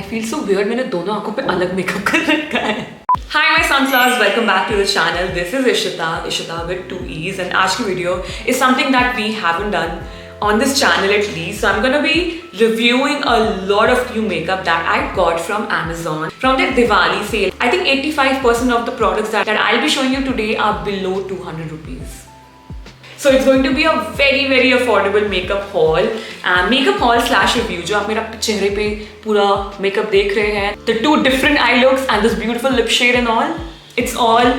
I feel so weird. मैंने दोनों आंखों पे अलग मेकअप कर रखा है. Hi my sunflowers, welcome back to the channel. This is Ishita with 2 E's, and आज की video is something that we haven't done on this channel at least. So I'm gonna be reviewing a lot of new makeup that I got from Amazon from their Diwali sale. I think 85% of the products that I'll be showing you today are below 200 rupees. So it's going to be a very affordable makeup haul slash review जो आप मेरा चेहरे पे पूरा makeup देख रहे हैं, the 2 different eye looks and this beautiful lip shade and all, it's all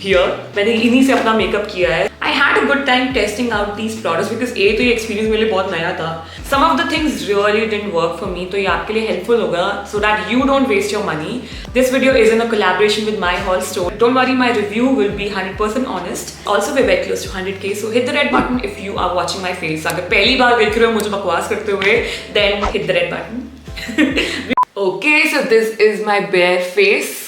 here. मैंने इन्हीं से अपना makeup किया है. I had a good time testing out these products because तो ये experience मेरे लिए बहुत नया था. Some of the things really didn't work for me, तो ये आपके लिए helpful होगा so that you don't waste your money. This video is in a collaboration with My Haul Store. Don't worry, my review will be 100% honest. Also, we're very close to 100k, so hit the red button if you are watching my face. अगर पहली बार देख रहे हो मुझे बकवास करते हुए, then hit the red button. Okay, so this is my bare face.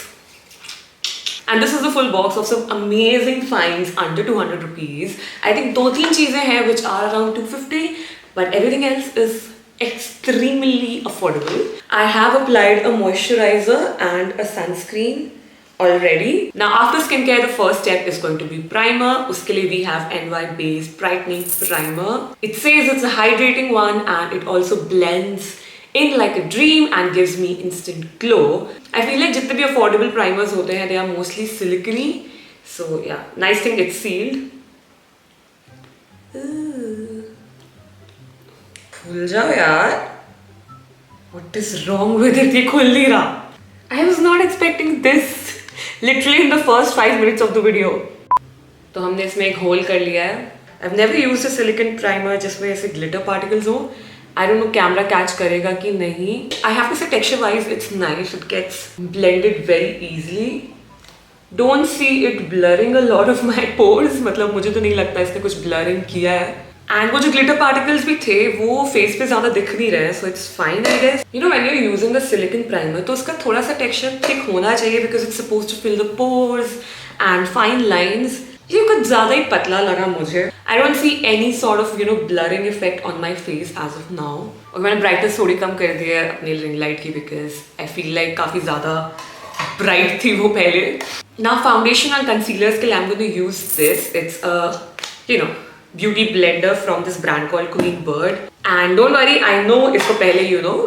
And this is a full box of some amazing finds under 200 rupees. I think 2-3 चीजें हैं which are around 250, but everything else is extremely affordable. I have applied a moisturizer and a sunscreen already. Now after skincare, the first step is going to be primer. उसके लिए we have NY Base Brightening Primer. It says it's a hydrating one and it also blends in like a dream and gives me instant glow. I feel like जितने भी affordable primers होते हैं, they are mostly silicone. So yeah, nice thing it's sealed. खुल जाओ यार. What is wrong with it? ये खुल नहीं रहा. I was not expecting this. Literally in the first 5 minutes of the video. तो हमने इसमें एक hole कर लिया है. I've never used a silicone primer जिसमें ऐसे glitter particles हो. I don't know camera catch करेगा कि नहीं. I have to say texture wise it's nice. It gets blended very easily. Don't see it blurring a lot of my pores. मतलब मुझे तो नहीं लगता इसने कुछ blurring किया है. And वो जो glitter particles भी थे वो face पे ज़्यादा दिख नहीं रहे. So it's fine I guess. You know when you're using a silicone primer तो उसका थोड़ा सा texture thick होना चाहिए because it's supposed to fill the pores and fine lines. ये कुछ ज़्यादा ही पतला लगा मुझे. I don't see any sort of blurring effect on my face as of now. और मैंने brightness थोड़ी कम कर दी है अपने ring light की because I feel like काफ़ी ज़्यादा bright थी वो पहले. Now foundation and concealers के लिए I'm going to use this. It's a beauty blender from this brand called Queen Bird. And don't worry, I know इसको पहले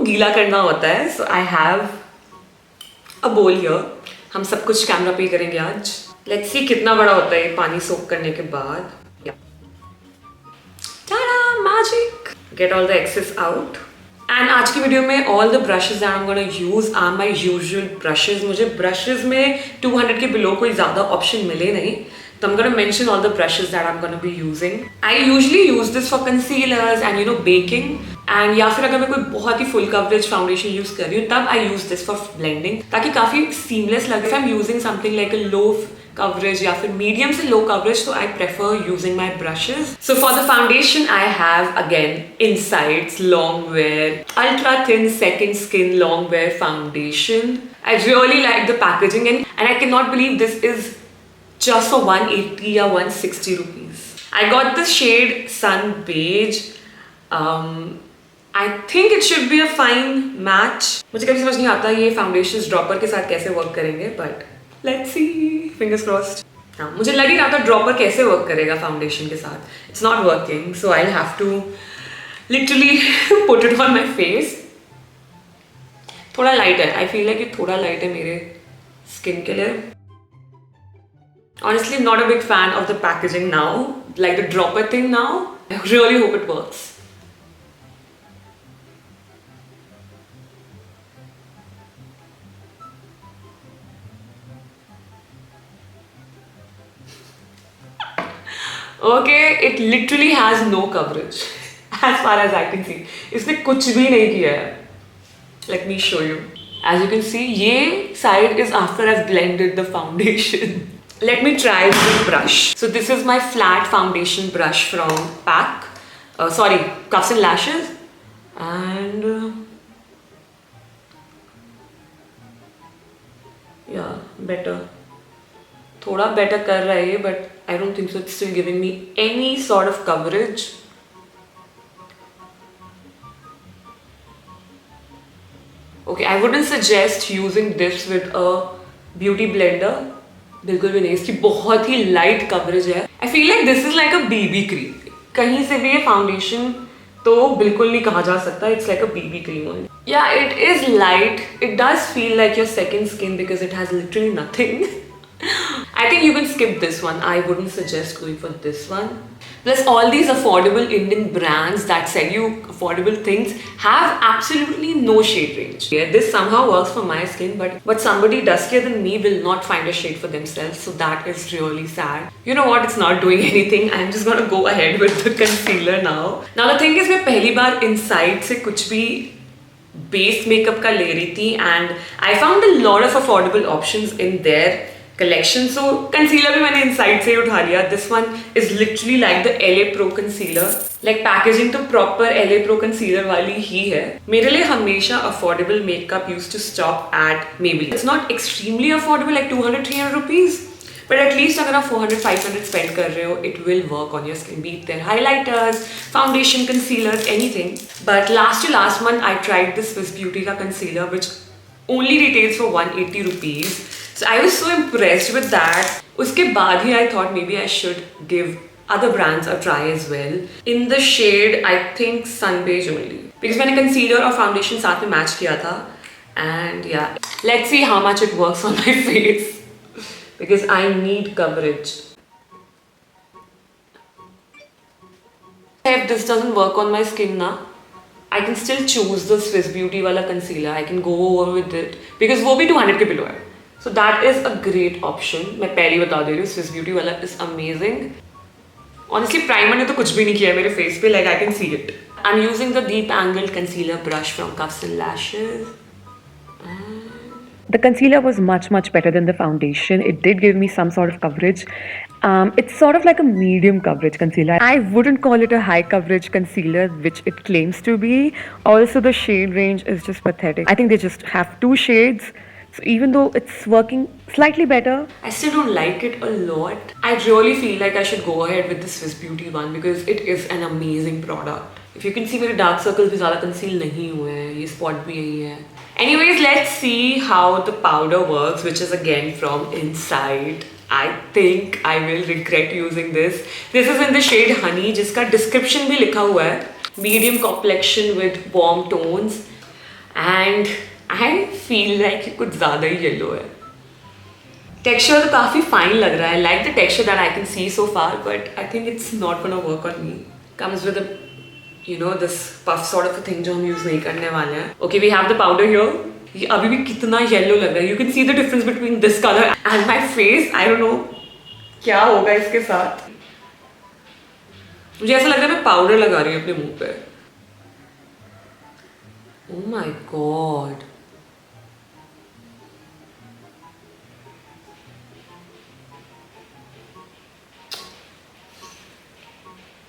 गीला करना होता है. So I have a bowl here. हम सब कुछ कैमरा पे ही करेंगे आज. Let's see कितना बड़ा होता है ये पानी सोक करने के बाद. Ta-da! Magic! Get all the excess out. And आज की वीडियो में all the brushes that I'm gonna use are my usual brushes. मुझे brushes में 200 के below कोई ज़्यादा option मिले नहीं. So I'm gonna mention all the brushes that I'm gonna be using. I usually use this for concealers and baking. And या फिर अगर मैं कोई बहुत ही full coverage foundation use कर रही हूँ तब I use this for blending ताकि काफ़ी seamless लगे. If I'm using something like a low coverage या फिर medium से low coverage तो I prefer using my brushes. So for the foundation I have again Insights Longwear Ultra Thin Second Skin Longwear Foundation. I really like the packaging and I cannot believe this is just for 180 or 160 rupees. I got the shade Sun Beige. I think it should be a fine match. मुझे कभी समझ नहीं आता ये foundations dropper के साथ कैसे work करेंगे, but let's see. Fingers crossed. हाँ, मुझे लग ही रहा था dropper कैसे work करेगा foundation के साथ. It's not working, so I'll have to literally put it on my face. थोड़ा light है. I feel like ये थोड़ा light है मेरे skin के लिए. Honestly, not a big fan of the packaging now, like the dropper thing now. I really hope it works. Okay, it literally has no coverage as far as I can see. इसने कुछ भी नहीं किया है. Let me show you. As you can see, ये side is after I've blended the foundation. Let me try the brush. So this is my flat foundation brush from PAC. Cuffs and Lashes. And yeah, better. थोड़ा better कर रहा है, but I don't think so. It's still giving me any sort of coverage. Okay, I wouldn't suggest using this with a beauty blender. बिल्कुल भी नहीं, इसकी बहुत ही light coverage है. I feel like this is like a BB cream. कहीं से भी ये फाउंडेशन तो बिल्कुल नहीं कहा जा सकता. It's like a BB cream only. Yeah, it is light. It does feel like your second skin because it has literally nothing. I think you can skip this one. I wouldn't suggest going for this one. Plus, all these affordable Indian brands that sell you affordable things have absolutely no shade range. Yeah, this somehow works for my skin, but somebody duskier than me will not find a shade for themselves. So that is really sad. You know what? It's not doing anything. I'm just gonna go ahead with the concealer now. Now the thing is, मैं पहली बार inside से कुछ भी base makeup का ले रही थी, and I found a lot of affordable options in their collection. So concealer भी मैंने inside से ही उठा लिया. This one is literally like the LA Pro concealer. Like packaging तो proper LA Pro concealer वाली ही है. मेरे लिए हमेशा affordable makeup used to stop at Maybelline. It's not extremely affordable, like 200-300 rupees. But at least अगर आप 400-500 spend कर रहे हो, it will work on your skin. Be it their highlighters, foundation, concealers, anything. But last month I tried this Swiss Beauty का concealer, which only retails for 180 rupees. So I was so impressed with that. उसके बाद ही I thought maybe I should give other brands a try as well. In the shade, I think Sun Beige only. Because मैंने concealer और foundation साथ में match किया था. And yeah, let's see how much it works on my face. Because I need coverage. If this doesn't work on my skin now, I can still choose the Swiss Beauty वाला concealer. I can go over with it. Because वो भी 200 के below है. So that is a great option. मैं पहले बता दे रही हूँ, Swiss Beauty वाला is amazing. Honestly, primer ने तो कुछ भी नहीं किया मेरे face पे, like I can see it. I'm using the deep angled concealer brush from Cuffs and Lashes. The concealer was much better than the foundation. It did give me some sort of coverage. It's sort of like a medium coverage concealer. I wouldn't call it a high coverage concealer, which it claims to be. Also, the shade range is just pathetic. I think they just have 2 shades. So even though it's working slightly better, I still don't like it a lot. I really feel like I should go ahead with the Swiss Beauty one because it is an amazing product. If you can see, मेरे dark circles भी ज़्यादा conceal नहीं हुए हैं. ये spot भी यही है. Anyways, let's see how the powder works, which is again from Inside. I think I will regret using this. This is in the shade Honey, जिसका description भी लिखा हुआ है. Medium complexion with warm tones. And I feel like ये कुछ ज़्यादा ही yellow है. Texture तो काफ़ी fine लग रहा है. I like the texture that I can see so far, but I think it's not gonna work on me. Comes with a, you know, this puff sort of a thing जो हम use नहीं करने वाले हैं. Okay, we have the powder here. ये अभी भी कितना yellow लग रहा है. You can see the difference between this color and my face. I don't know क्या होगा इसके साथ. मुझे ऐसा लग रहा है मैं powder लगा रही हूँ अपने मुंह पे. Oh my god.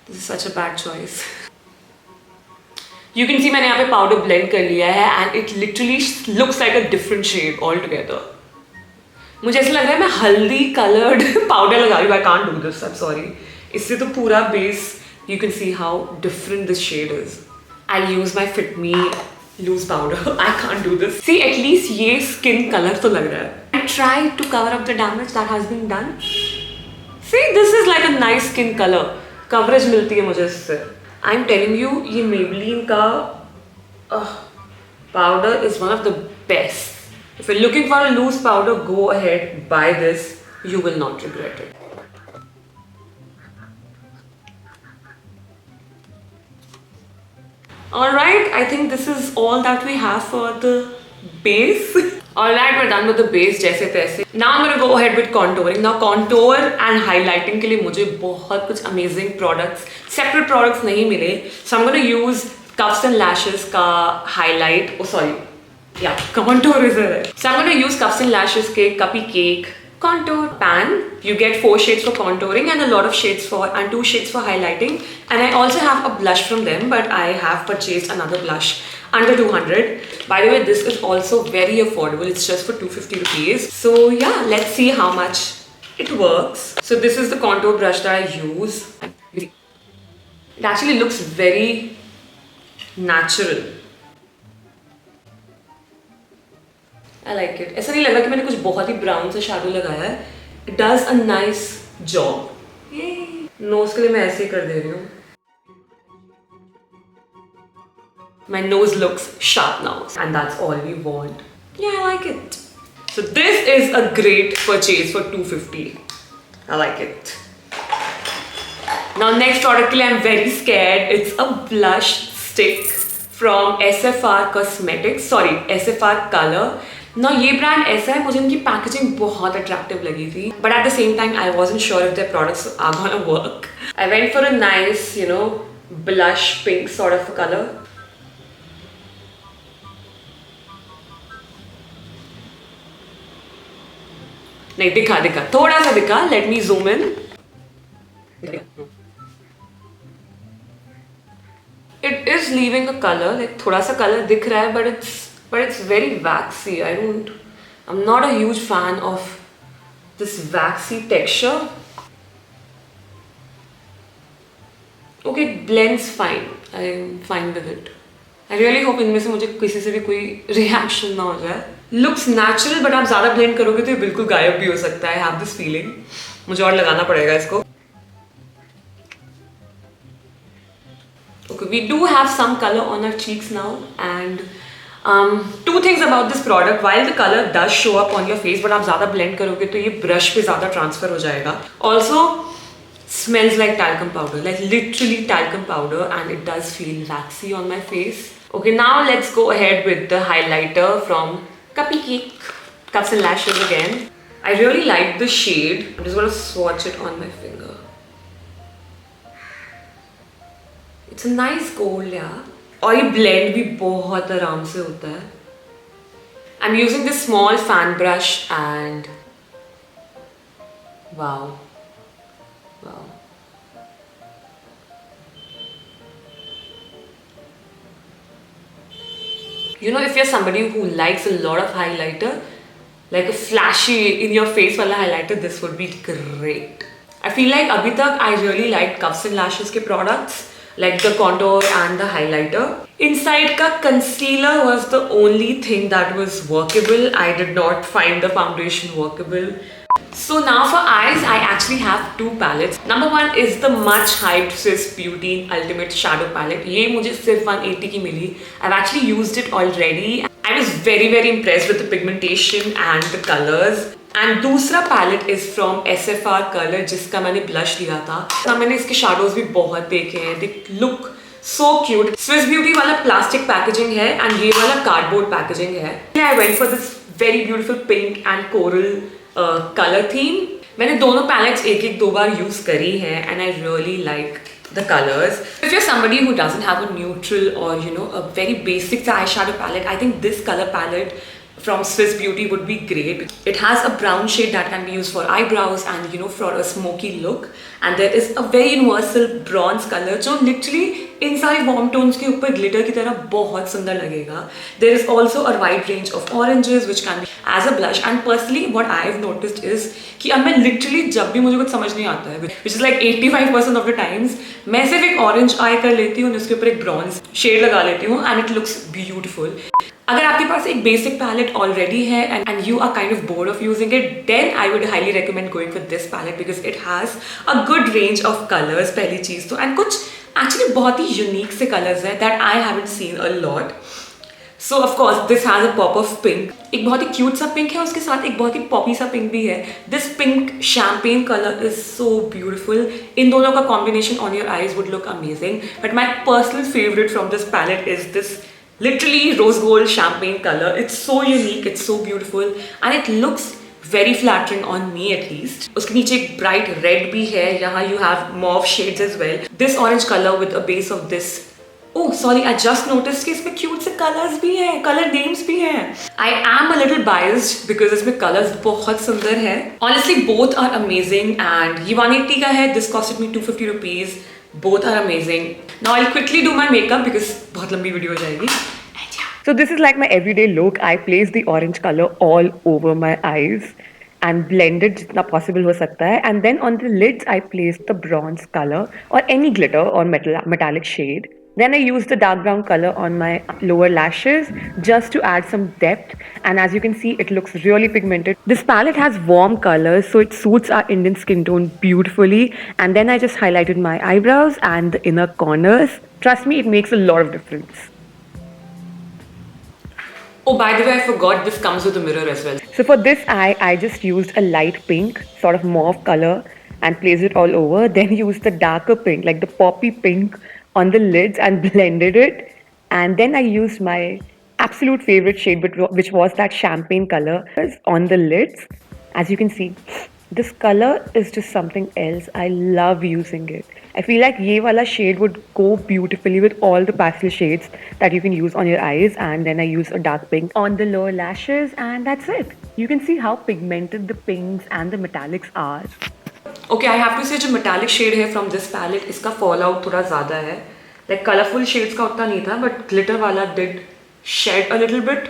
This is such a bad choice. You can see मैंने यहाँ पे powder blend कर लिया है and it literally looks like a different shade altogether. मुझे ऐसा लग रहा है मैं हल्दी colored powder लगा रही हूँ. I can't do this. I'm sorry. इससे तो पूरा base, you can see how different this shade is. I'll use my Fit Me loose powder. I can't do this. See, at least ये skin color तो लग रहा है. I tried to cover up the damage that has been done. See, this is like a nice skin color. Coverage मिलती है मुझे इससे. I'm telling you, ये Maybelline का powder is one of the best. If you're looking for a loose powder, go ahead, buy this. You will not regret it. Alright, I think this is all that we have for the base. Alright, we're done with the base जैसे तैसे. Now I'm gonna go ahead with contouring. Now contour and highlighting के लिए मुझे बहुत कुछ amazing products, separate products नहीं मिले. So I'm gonna use Cuffs and Lashes का highlight. Oh sorry, yeah, contour is there. So I'm gonna use Cuffs and Lashes के Cupcake contour pan. You get 4 shades for contouring and a lot of shades for and 2 shades for highlighting. And I also have a blush from them, but I have purchased another blush under 200. By the way, this is also very affordable. It's just for 250 rupees. So yeah, let's see how much it works. So this is the contour brush that I use. It actually looks very natural. I like it. ऐसा नहीं लगा कि मैंने कुछ बहुत ही brown सा shadow लगाया है. It does a nice job. Nose के लिए मैं ऐसे ही कर दे रही हूँ. My nose looks sharp now, and that's all we want. Yeah, I like it. So this is a great purchase for 250. I like it. Now next product के लिए I'm very scared. It's a blush stick from SFR Cosmetics. Sorry, SFR Color. Now ये brand ऐसा है, मुझे इनकी packaging बहुत attractive लगी थी. But at the same time, I wasn't sure if their products are gonna work. I went for a nice, you know, blush pink sort of color. नहीं दिखा थोड़ा सा दिखा. Let me zoom in. It is leaving a color, like थोड़ा सा color दिख रहा है, but it's very waxy. I'm not a huge fan of this waxy texture. Okay, it blends fine. I'm fine with it. I really hope इनमें से मुझे किसी से भी कोई reaction ना हो जाए. Looks natural, but आप ज़्यादा blend करोगे तो ये बिल्कुल गायब भी हो सकता है. I have this feeling. मुझे और लगाना पड़ेगा इसको. Okay, we do have some color on our cheeks now, and two things about this product. While the color does show up on your face, but आप ज़्यादा blend करोगे तो ये brush पे ज़्यादा transfer हो जाएगा. Also, smells like talcum powder, like literally talcum powder, and it does feel waxy on my face. Okay, now let's go ahead with the highlighter from Cupcake Cups and Lashes again. I really like the shade. I'm just gonna swatch it on my finger. It's a nice gold, yeah. और ये blend भी बहुत आराम से होता है. I'm using this small fan brush and wow. You know, if you're somebody who likes a lot of highlighter, like a flashy in your face wala highlighter, this would be great. I feel like abhi tak I really liked Cups and Lashes ke products, like the contour and the highlighter. Inside ka concealer was the only thing that was workable. I did not find the foundation workable. So now for eyes, I actually have two palettes. Number one is the much hyped Swiss Beauty Ultimate Shadow Palette. ये मुझे सिर्फ 180 की मिली. I've actually used it already. I was very impressed with the pigmentation and the colors. And दूसरा palette is from SFR Color, जिसका मैंने blush लिया था. ना मैंने इसके shadows भी बहुत देखे हैं. They look so cute. Swiss Beauty वाला plastic packaging है and ये वाला cardboard packaging है. I went for this very beautiful pink and coral color theme. मैंने दोनों palettes एक दो बार use करी हैं and I really like the colors. If you're somebody who doesn't have a neutral or you know a very basic eyeshadow palette, I think this color palette from Swiss Beauty would be great. It has a brown shade that can be used for eyebrows and you know for a smoky look, and there is a very universal bronze color जो literally इन सारे warm tones के ऊपर glitter की तरह बहुत सुंदर लगेगा. There is also a wide range of oranges which can be as a blush, and personally what I have noticed is कि अब मैं literally जब भी मुझे कुछ समझ नहीं आता है, which is like 85% of the times, मैं सिर्फ एक orange eye कर लेती हूँ, उसके ऊपर एक bronze shade लगा लेती हूँ and it looks beautiful. अगर आपके पास एक बेसिक पैलेट ऑलरेडी है and you are kind of bored of using it, then I would highly recommend going for this palette because it has a good range of colors. पहली चीज तो, and कुछ actually बहुत ही unique से colors हैं that I haven't seen a lot. So of course this has a pop of pink. एक बहुत ही cute सा pink है, उसके साथ एक बहुत ही poppy सा pink भी है. This pink champagne color is so beautiful. इन दोनों का combination on your eyes would look amazing. But my personal favorite from this palette is this literally rose gold champagne color. It's so unique, it's so beautiful, and it looks very flattering on me at least. उसके नीचे एक bright red भी है. यहाँ you have mauve shades as well. This orange color with a base of this. Oh sorry, I just noticed कि इसमें cute से colors भी हैं, color names भी हैं. I am a little biased because इसमें colors बहुत सुंदर हैं. Honestly, both are amazing, and ये 180 का है. This costed me 250 rupees. Both are amazing. Now I'll quickly do my makeup because बहुत लंबी वीडियो हो जाएगी. So this is like my everyday look. I place the orange color all over my eyes and blend it जितना possible हो सकता है. And then on the lids I place the bronze color or any glitter or metallic shade. Then I used the dark brown color on my lower lashes just to add some depth, and as you can see, it looks really pigmented. This palette has warm colors, so it suits our Indian skin tone beautifully. And then I just highlighted my eyebrows and the inner corners. Trust me, it makes a lot of difference. Oh, by the way, I forgot this comes with a mirror as well. So for this eye, I just used a light pink, sort of mauve color, and placed it all over. Then used the darker pink, like the poppy pink, on the lids and blended it. And then I used my absolute favorite shade, which was that champagne color, on the lids. As you can see, this color is just something else. I love using it. I feel like ye wala shade would go beautifully with all the pastel shades that you can use on your eyes. And then I use a dark pink on the lower lashes, and that's it. You can see how pigmented the pinks and the metallics are. Okay, I have to say जो metallic shade है from this palette, इसका fallout थोड़ा ज़्यादा है. Like colorful shades का उतना नहीं था, but glitter वाला did shed a little bit.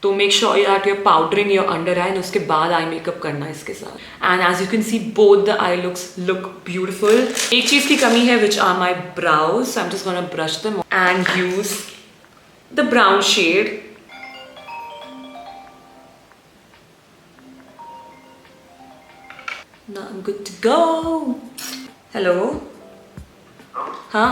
तो make sure that you're powdering your under eye and उसके बाद eye makeup करना इसके साथ. And as you can see, both the eye looks look beautiful. एक चीज़ की कमी है, which are my brows. So I'm just gonna brush them and use the brown shade. Now I'm good to go. Hello. हाँ.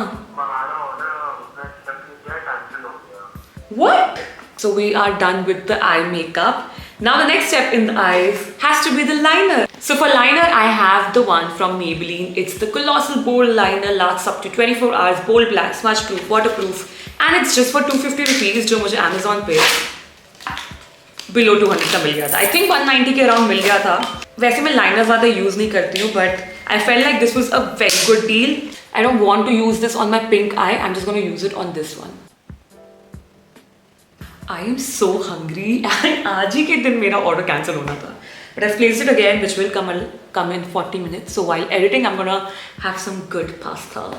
What? So we are done with the eye makeup. Now the next step in the eyes has to be the liner. So for liner, I have the one from Maybelline. It's the Colossal Bold Liner, lasts up to 24 hours, bold black, smudge proof, waterproof, and it's just for 250 rupees, जो मुझे Amazon पे below 200 का मिल गया था. I think 190 के around मिल गया था. वैसे मैं liner ज़्यादा use नहीं करती हूँ, but I felt like this was a very good deal. I don't want to use this on my pink eye. I'm just going to use it on this one. I am so hungry and आज ही के दिन मेरा order cancel होना था. But I've placed it again, which will come in 40 minutes. So while editing, I'm gonna have some good pasta.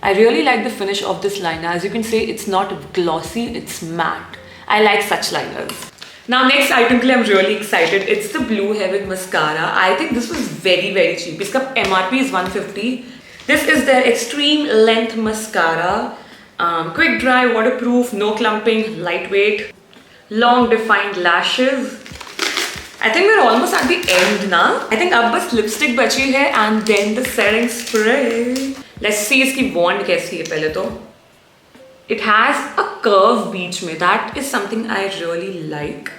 I really like the finish of this liner. As you can see, it's not glossy, it's matte. I like such liners. Now next item के लिए I'm really excited. It's the Blue Heaven mascara. I think this was very cheap. इसका MRP is 150. This is their extreme length mascara. Quick dry, waterproof, no clumping, lightweight, long defined lashes. I think we're almost at the end now. I think अब बस lipstick बची है and then the setting spray. Let's see इसकी wand कैसी है पहले तो. It has a curve बीच में. That is something I really like.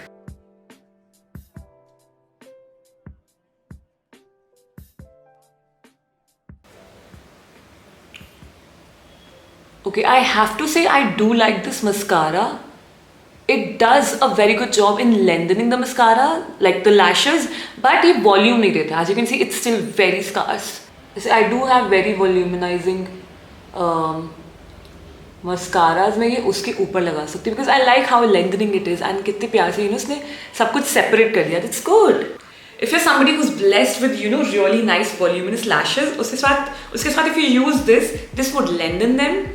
Okay, I have to say I do like this mascara. It does a very good job in lengthening the mascara, like the lashes, but ये volume नहीं देता. As you can see, it's still very scarce. I do have very voluminizing mascaras. मैं ये उसके ऊपर लगा सकती हूँ because I like how lengthening it is and कितने प्यार से उसने सब कुछ separate कर दिया. That's good. If you're somebody who's blessed with really nice voluminous lashes, उसके साथ if you use this would lengthen them.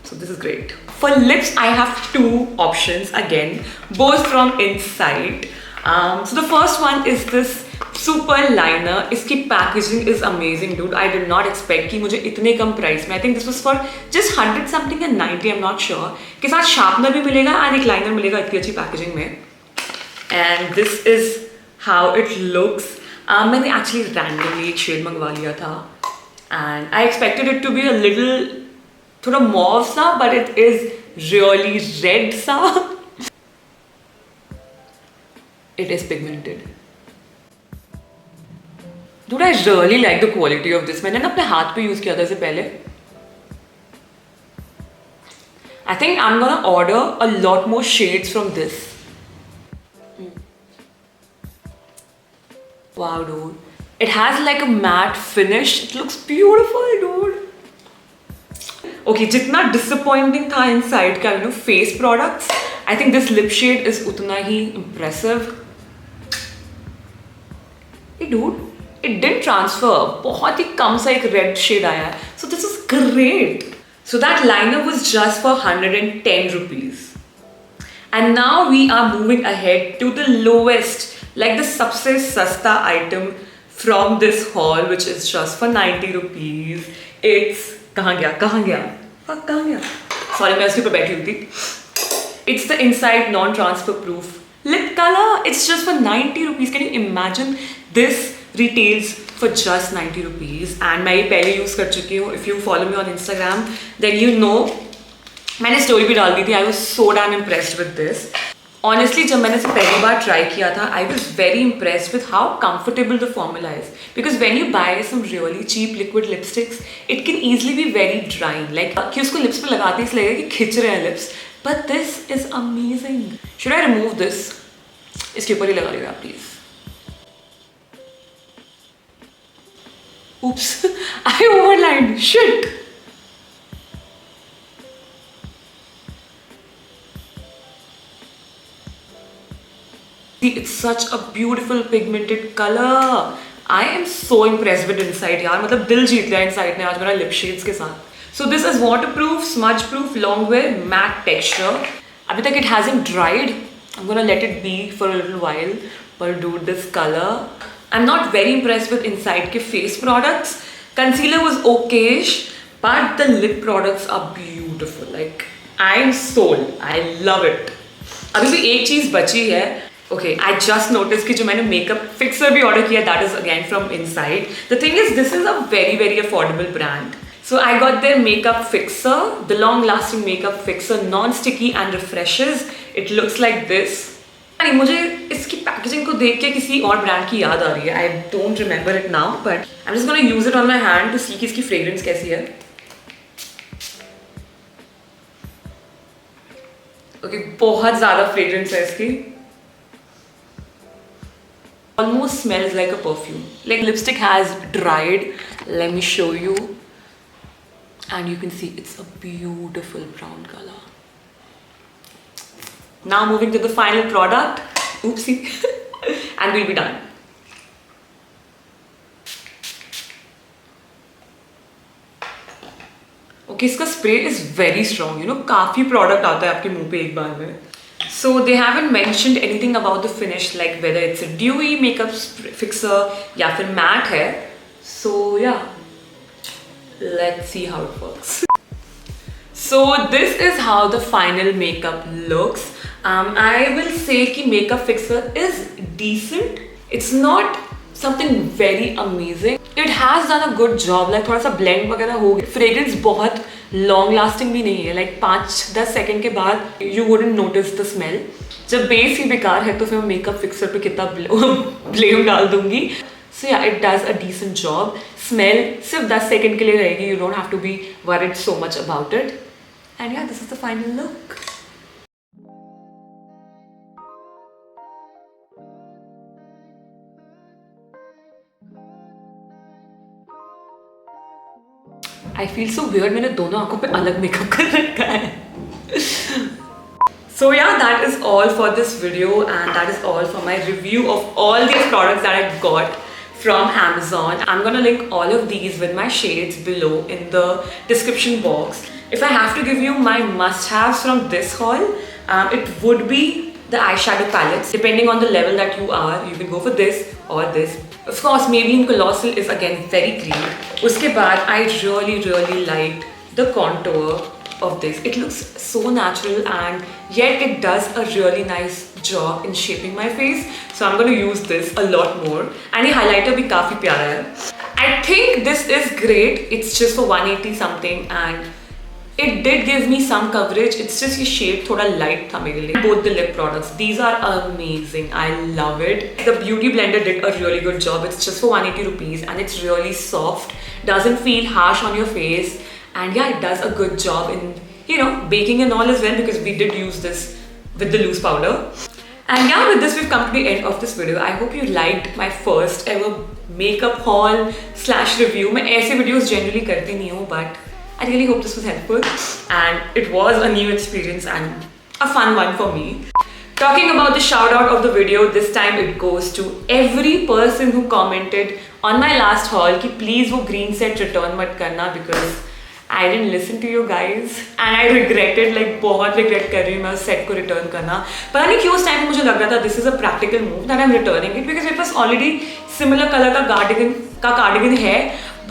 So this is great. For lips, I have two options again, both from Insight. So the first one is this super liner. इसकी packaging is amazing, dude. I did not expect कि मुझे इतने कम price में. I think this was for just 100 something and 90. I'm not sure. के साथ sharpener भी मिलेगा and एक liner मिलेगा इतनी अच्छी packaging में. And this is how it looks. मैंने actually randomly एक shade मंगवा लिया था. And I expected it to be a little थोड़ा mauve सा, but it is really red सा. It is pigmented. Dude, I really like the quality of this. मैंने ना अपने हाथ पे यूज किया था इसे पहले. I think I'm gonna order a lot more shades from this. Wow, dude. It has like a matte finish. It looks beautiful, dude. Okay, जितना disappointing था Inside का face products, I think this lip shade is उतना ही impressive. Hey dude, it didn't transfer. बहुत ही कम सा एक red shade आया है. So this is great. So that liner was just for 110 rupees. And now we are moving ahead to the lowest, like the सबसे सस्ता item from this haul, which is just for 90 rupees. It's कहाँ गया? Sorry मैं उसके ऊपर बैठी हुई थी. It's the inside non-transfer proof lip color. It's just for 90 rupees. Can you imagine? This retails for just 90 rupees. And मैं ये पहले use कर चुकी हूँ. If you follow me on Instagram, then you know. मैंने story भी डाल दी थी. I was so damn impressed with this. Honestly, जब मैंने इसे पहली बार try किया था, I was very impressed with how comfortable the formula is. Because when you buy some really cheap liquid lipsticks, it can easily be very drying. Like कि उसको lips पे लगाते ही ऐसा लगेगा कि खिंच रहे हैं lips. But this is amazing. Should I remove this? इसके ऊपर ही लगा लीजिए आप please. Oops, I overlined. Shit. See, it's such a beautiful pigmented color. I am so impressed with inside यार. मतलब दिल जीत लिया inside ने आज मेरा lip shades के साथ. So this is waterproof, smudge proof, long wear, matte texture. अभी तक it hasn't dried. I'm gonna let it be for a little while. But dude, this color. I'm not very impressed with inside के face products. Concealer was okayish, but the lip products are beautiful. Like I'm sold. I love it. अभी भी एक चीज बची है. Okay, I just noticed कि जो मैंने makeup fixer भी order किया, that is again from Inside. The thing is, this is a very very affordable brand. So I got their makeup fixer, the long-lasting makeup fixer, non-sticky and refreshes. It looks like this. नहीं मुझे इसकी packaging को देख के किसी और brand की याद आ रही है. I don't remember it now, but I'm just gonna use it on my hand to see कि इसकी fragrance कैसी है. Okay, बहुत ज़्यादा fragrance है इसकी. Almost smells like a perfume. Like lipstick has dried. Let me show you. And you can see it's a beautiful brown color. Now moving to the final product. Oopsie. And we'll be done. Okay, इसका spray is very strong. You know, काफी product आता है आपके मुंह पे एक बार में. So they haven't mentioned anything about the finish, like whether it's a dewy makeup fixer या फिर matte है. So yeah. Let's see how it works. So this is how the final makeup looks. I will say कि makeup fixer is decent. It's not something very amazing. It has done a good job. Like थोड़ा सा blend वगैरह हो गया. Fragrance बहुत long lasting भी नहीं है. Like 5-10 सेकेंड के बाद you wouldn't notice the smell. जब बेस ही बेकार है तो फिर मैं मेकअप फिक्सर पे कितना blame डाल दूंगी. So yeah, it does a decent job. Smell सिर्फ 10 सेकेंड के लिए रहेगी. You don't have to be worried so much about it. And yeah, this is the final look. I feel so weird. मैंने दोनों आंखों पे अलग मेकअप कर रखा है. So yeah, that is all for this video, and that is all for my review of all these products that I got from Amazon. I'm gonna link all of these with my shades below in the description box. If I have to give you my must-haves from this haul, it would be the eyeshadow palettes. Depending on the level that you are, you can go for this or this. Of course, Maybelline Colossal is again very green. Uske baad, I really liked the contour of this. It looks so natural and yet it does a really nice job in shaping my face. So I'm going to use this a lot more. And ये highlighter भी काफी प्यारा है. I think this is great. It's just for 180 something and it did give me some coverage. It's just ये shade थोड़ा light था मेरे लिए. Both the lip products. These are amazing. I love it. The Beauty Blender did a really good job. It's just for 180 rupees and it's really soft. Doesn't feel harsh on your face. And yeah, it does a good job in, you know, baking and all as well because we did use this with the loose powder. And yeah, with this we've come to the end of this video. I hope you liked my first ever makeup haul slash review. मैं ऐसे videos generally करती नहीं हूँ, but I really hope this was helpful. And it was a new experience and a fun one for me. Talking about the shout out of the video, this time it goes to every person who commented on my last haul कि please वो green set return मत करना because I didn't listen to you guys and I regretted, like बहुत regret कर रही हूँ मैं उस set को return करना. पता नहीं क्यों उस time मुझे लग रहा था this is a practical move that I'm returning it because मेरे पास already similar color का cardigan है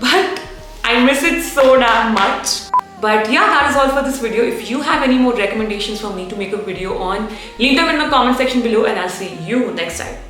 but I miss it so damn much. But yeah, that is all for this video. If you have any more recommendations for me to make a video on, leave them in the comment section below and I'll see you next time.